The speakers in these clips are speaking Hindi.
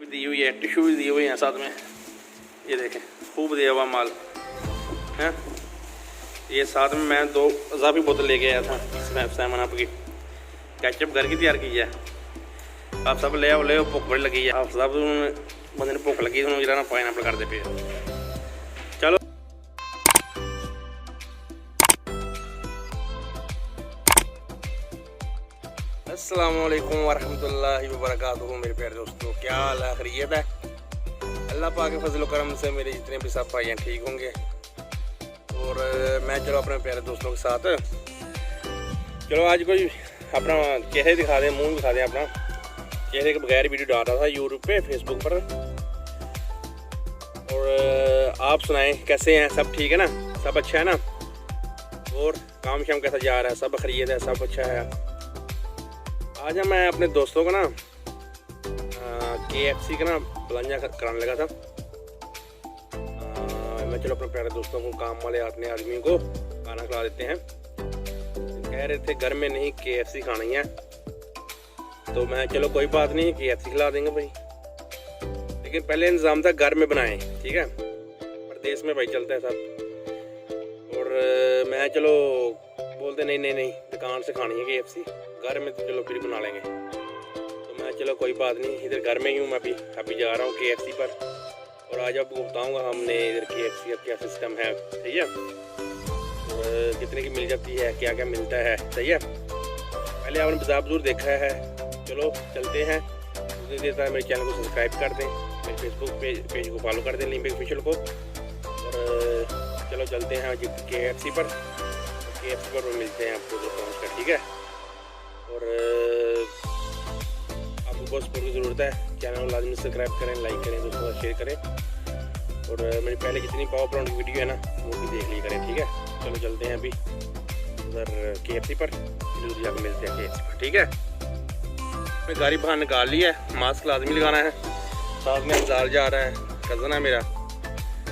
दी हुई है, टिश्यू भी दी हुई है साथ में। ये देखें खूब दिया हुआ माल है। ये साथ में मैं 2 इजाफी बोतल लेके आया था सामान आपकी। केचप घर की तैयार की है। आप सब ले आओ भुख बड़ी लगी है। आप सब बंदे ने भुख लगी उन्होंने जरा पाइनएप्पल कर दे पे। चलो अस्सलाम वालेकुम वरहमतुल्लाहि वबरकातुहू। मेरे प्यारे दोस्तों, क्या हाल है? खैरियत है? अल्लाह पाक के फजल करम से मेरे जितने भी सब भाई ठीक होंगे। और मैं चलो अपने प्यारे दोस्तों के साथ चलो आज कोई अपना चेहरे दिखा दें, मुंह दिखा दें अपना। चेहरे के बगैर वीडियो डाल रहा था यूट्यूब पे, फेसबुक पर। और आप सुनाएं कैसे हैं? सब ठीक है ना? सब अच्छा है ना? और काम शाम कैसा जा रहा है? सब खैरियत है? सब अच्छा है? आज मैं अपने दोस्तों को ना KFC का ना प्लांजा कराने लगा था। मैं चलो अपने प्यारे दोस्तों को, काम वाले अपने आदमी को खाना खिला देते हैं। कह रहे थे घर में नहीं KFC खानी है, तो मैं चलो कोई बात नहीं KFC खिला देंगे भाई। लेकिन पहले इंतज़ाम था घर में बनाएं, ठीक है? परदेश में भाई चलता है सब। और मैं चलो बोलते नहीं दुकान से खानी है KFC, घर में तो चलो फिर बना लेंगे। तो मैं चलो कोई बात नहीं, इधर घर में ही हूँ मैं अभी जा रहा हूँ KFC पर। और आज आपको बताऊँगा हमने इधर KFC का क्या सिस्टम है, सही है? और कितने की मिल जाती है, क्या क्या मिलता है, सही है? पहले आपने बाजार देखा है। चलो चलते हैं। उसी देर तक मेरे चैनल को सब्सक्राइब कर दें, मेरे फेसबुक पेज को फॉलो कर दें, लिंक ऑफिशियल को। और चलो चलते हैं KFC पर। KFC पर मिलते हैं आपको पहुँच कर, ठीक है? और आपको बहुत सपोर्ट की ज़रूरत है। चैनल को लाजमी सब्सक्राइब करें, लाइक करें, दोस्तों को शेयर करें। और मेरी पहले जितनी पावर पॉइंट की वीडियो है ना वो भी देख ली करें, ठीक है? चलो चलते हैं अभी उधर KFC पर, जल्दी जाकर मिलते हैं KFC पर, ठीक है? मैं गाड़ी बाहर निकाल ली है, मास्क लाजमी लगाना है। साथ में इंतजार जा रहा है, कज़न है मेरा।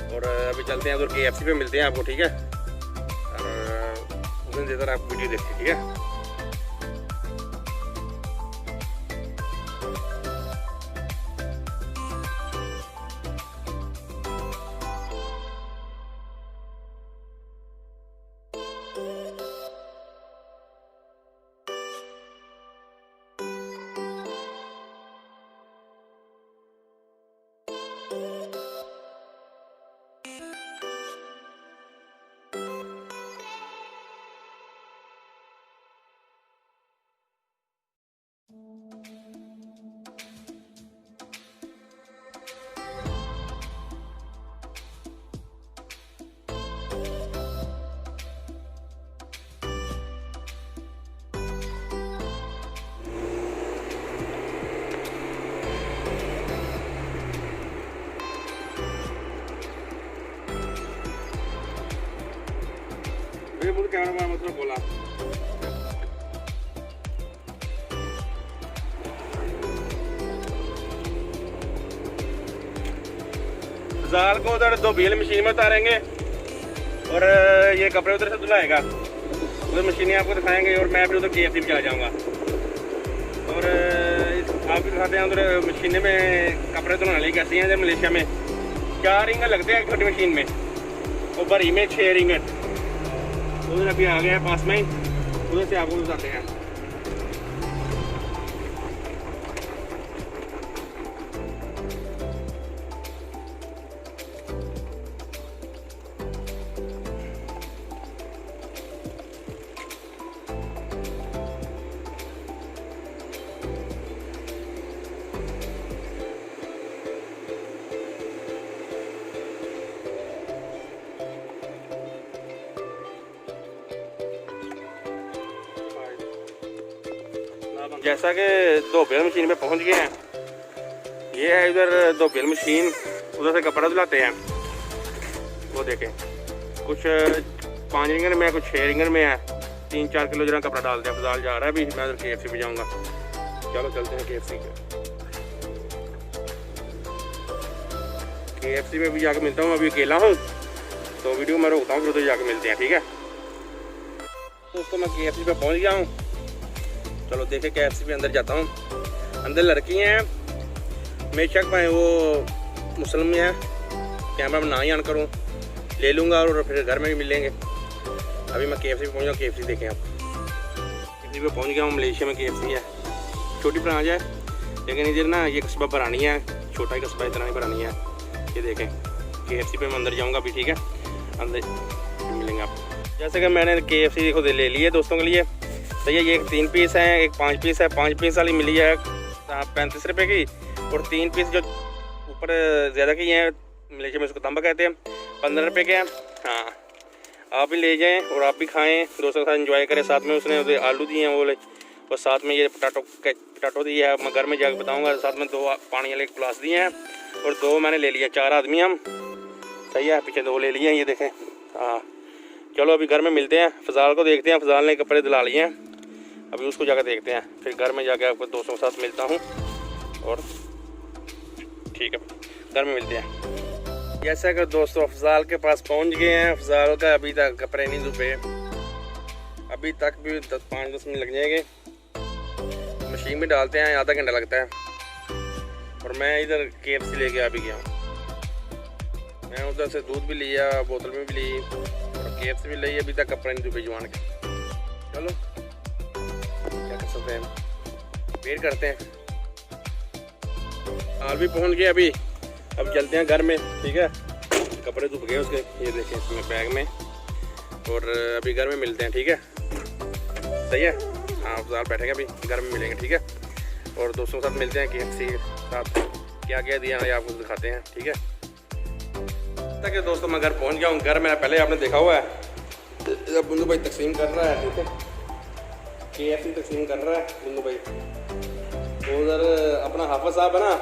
और अभी चलते हैं उधर KFC पे मिलते हैं आपको, ठीक है? और उस दिन देर आप वीडियो देखिए, ठीक है? कैमरा मतलब बोला बाजार को उधर 2 BL मशीन में उतारेंगे और ये कपड़े उधर से धुलाएगा। उधर मशीनें आपको दिखाएंगे और मैं फिर उधर KFC में चला जाऊँगा। और आपको दिखाते हैं उधर मशीनें में कपड़े धुलाने वाली कैसी हैं। मलेशिया में 4 रिंगर लगते हैं एक छोटी मशीन में, और बड़ी में 6 रिंगर। उधर अभी आ गया है पास में ही, उधर से आपको बताते हैं। जैसा कि 2 BL मशीन में पहुंच गए हैं। ये है इधर 2 BL मशीन, उधर से कपड़ा धुलाते हैं। वो देखें, कुछ 5 रिंगर में है, कुछ 6 रिंगर में है। 3-4 किलो जरा कपड़ा डालते हैं। बाजार जा रहा है अभी, मैं उधर KFC पे जाऊँगा। चलो चलते हैं KFC पे भी जाकर मिलता हूँ। अभी अकेला हूँ तो वीडियो मैं रोकता हूँ, फिर उधर जाकर मिलते हैं, ठीक है दोस्तों? मैं KFC पे पहुँच गया हूँ। चलो देखे KFC पे अंदर जाता हूँ। अंदर लड़की हैं, हमेशा पाए वो मुस्लिम में है, कैमरा में ना ही ऑन करूँ, ले लूँगा और फिर घर में भी मिलेंगे। अभी मैं KFC पे पहुँच गया, KFC देखें आप। KFC पे पहुँच गया हूँ, मलेशिया में KFC है, छोटी ब्रांच है, लेकिन इधर ना ये कस्बा बनानी है, छोटा ही कस्बा, इतना नहीं बनानी है। ये देखें KFC पे मैं अंदर जाऊँगा अभी, ठीक है, अंदर मिलेंगे आप। जैसे कि मैंने KFC देखो ले लिए दोस्तों के लिए, तो ये एक 3 पीस है, एक 5 पीस है। 5 पीस वाली मिली है 35 रुपये की, और 3 पीस जो ऊपर ज़्यादा की हैं, मलेशिया में उसको तंबा कहते हैं, 15 रुपये के हैं। हाँ, आप भी ले जाएं और आप भी खाएं, दोस्तों के साथ एंजॉय करें। साथ में उसने आलू दिए हैं वो, और साथ में ये पटाटो दिया है, मैं घर में जाकर बताऊँगा। साथ में 2 पानी वाले गिलास दिए हैं, और 2 मैंने ले लिया, 4 आदमी हम, सही है। पीछे 2 ले लिए हैं, ये देखें। हाँ, चलो अभी घर में मिलते हैं, फजाल को देखते हैं। फजाल ने कपड़े दिला लिए हैं, अभी उसको जाकर देखते हैं, फिर घर में जाकर आपको दोस्तों के साथ मिलता हूँ। और ठीक है, घर में मिलते हैं। जैसा कि दोस्तों अफजाल के पास पहुँच गए हैं। अफजाल का अभी तक कपड़े नहीं धुपे, अभी तक भी 5-10 मिनट लग जाएंगे। मशीन में डालते हैं, आधा घंटा लगता है। और मैं इधर KFC लेके आ भी गया हूँ। मैं उधर से दूध भी लिया, बोतल में भी ली, और KFC भी ली। अभी तक कपड़े नहीं धुपे जवान के। चलो क्या कर सकते हैं, वेट करते हैं। हाल भी पहुंच गए अभी, अब चलते हैं घर में, ठीक है। कपड़े धुप गए उसके, ये देखें इसमें बैग में, और अभी घर में मिलते हैं, ठीक है, सही है। हाँ, अफजाल बैठेंगे, अभी घर में मिलेंगे, ठीक है। और दोस्तों के साथ मिलते हैं, KFC के साथ क्या क्या दिया है आपको दिखाते हैं, ठीक है। तक दोस्तों मैं घर पहुँच गया हूँ। घर मेरा पहले आपने देखा हुआ है, जब बुंदू भाई तकसीम कर रहा है, ठीक है, KFC तकसीम कर रहा है बुंदू भाई। उधर अपना हाफिज साहब है ना,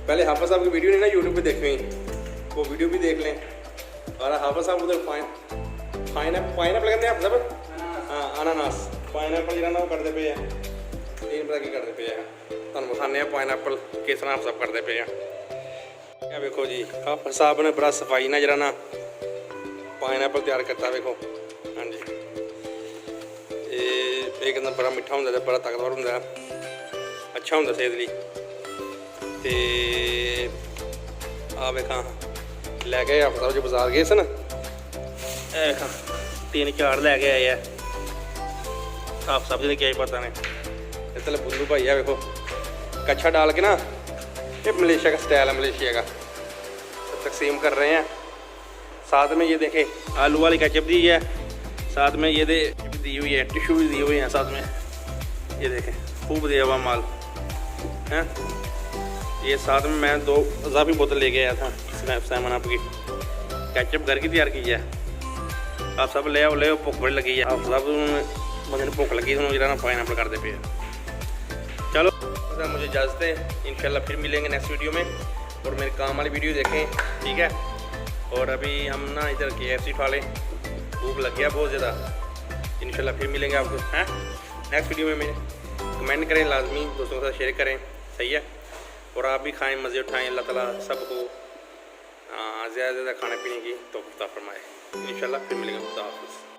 पहले हाफिज साहब की वीडियो नहीं ना यूट्यूब पे देख रही, वो वीडियो भी देख लें। और हाफिज साहब उधर पाइनएप्पल कहते हैं आप सब, हाँ, अनानास पाइनएप्पल जो ना वो करते पे हैं, 3 तरह की करते पे हैं। तुम खाने पाइनएप्पल किस तरह आप सब करते पे हैं। क्या देखो जी, हाफिज साहब ने बड़ा सफाई ना जरा ना पाइनएप्पल तैयार करता, देखो। हाँ जी, एक अंदर बड़ा मिठा होंगे, बड़ा ताकतवर होंगे, अच्छा होंगे सेहत लिए। आ वेखा लैके हाफिज साहब जो बाजार गए सन, वेखा 3-4 लैके आए हैं हाफिज साहब जी ने, क्या पता नहीं। इतने बुल्लू भाई है, देखो कच्छा डाल के ना, ये मलेशिया का स्टाइल है, मलेशिया का तकसीम कर रहे हैं। साथ में ये देखें आलू वाली केचप दी है, साथ में ये दी हुई है, टिश्यू भी दिए हुए हैं साथ में, ये देखें खूब दिया हुआ माल है। ये साथ में मैं 2 इजाफी बोतल लेके आया था, सामान आपकी केचप घर की तैयार की है। आप सब ले आओ भुख बड़ी लगी है, आप सब बंदे भुख लगी उन्होंने जरा ना पाइनएप्पल करते पे। चलो मुझे इजाज़त है, इंशाल्लाह फिर मिलेंगे नेक्स्ट वीडियो में। और मेरे काम वाली वीडियो देखें, ठीक है। और अभी हम ना इधर KFC खा लें, भूख लग गया बहुत ज़्यादा। इंशाल्लाह फिर मिलेंगे आपको, हैं नेक्स्ट वीडियो में। कमेंट करें लाजमी, दोस्तों के साथ शेयर करें, सही है। और आप भी खाएं, मज़े उठाएं। अल्लाह ताला सबको ज़्यादा से ज़्यादा खाने पीने की तौफीक अता फरमाए। इंशाल्लाह फिर मिलेंगे। खुदा हाफ़िज़।